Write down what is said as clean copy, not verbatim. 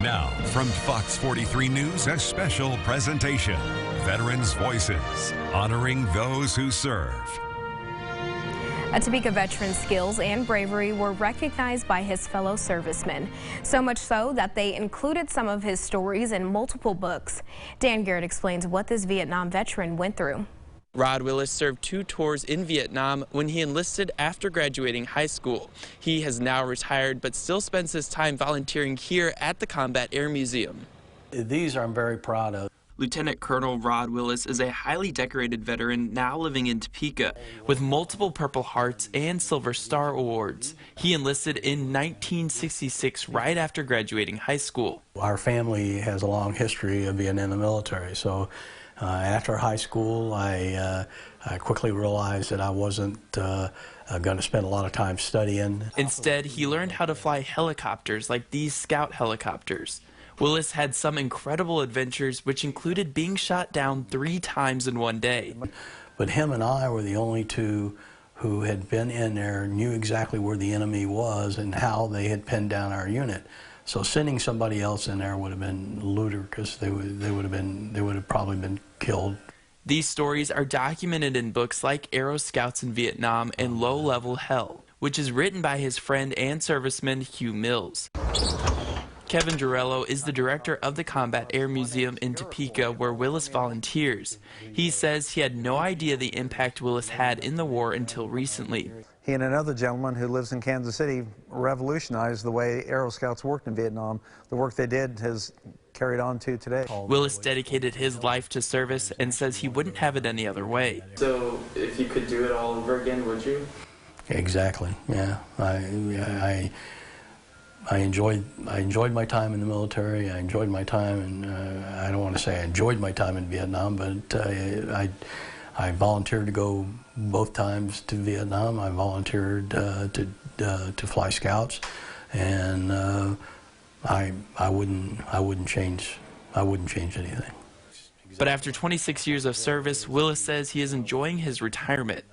Now, from Fox 43 News, a special presentation, Veterans Voices, honoring those who serve. A Topeka veteran's skills and bravery were recognized by his fellow servicemen, so much so that they included some of his stories in multiple books. Dan Garrett explains what this Vietnam veteran went through. Rod Willis served 2 tours in Vietnam when he enlisted after graduating high school. He has now retired but still spends his time volunteering here at the Combat Air Museum. These I'm very proud of. Lieutenant Colonel Rod Willis is a highly decorated veteran now living in Topeka with multiple Purple Hearts and Silver Star awards. He enlisted in 1966 right after graduating high school. Our family has a long history of being in the military, so after high school I quickly realized that I wasn't going to spend a lot of time studying. Instead, he learned how to fly helicopters like these Scout helicopters. Willis had some incredible adventures, which included being shot down 3 times in one day. But him and I were the only two who had been in there, knew exactly where the enemy was and how they had pinned down our unit. So sending somebody else in there would have been ludicrous. They would have probably been killed. These stories are documented in books like Arrow Scouts in Vietnam and Low Level Hell, which is written by his friend and serviceman Hugh Mills. Kevin Durello is the director of the Combat Air Museum in Topeka, where Willis volunteers. He says he had no idea the impact Willis had in the war until recently. He and another gentleman who lives in Kansas City revolutionized the way Aero Scouts worked in Vietnam. The work they did has carried on to today. Willis dedicated his life to service and says he wouldn't have it any other way. So if you could do it all over again, would you? Exactly, yeah. I enjoyed my time in the military. I enjoyed my time, and I don't want to say I enjoyed my time in Vietnam, but I volunteered to go both times to Vietnam. I volunteered to fly Scouts, and I wouldn't change anything. But after 26 years of service, Willis says he is enjoying his retirement.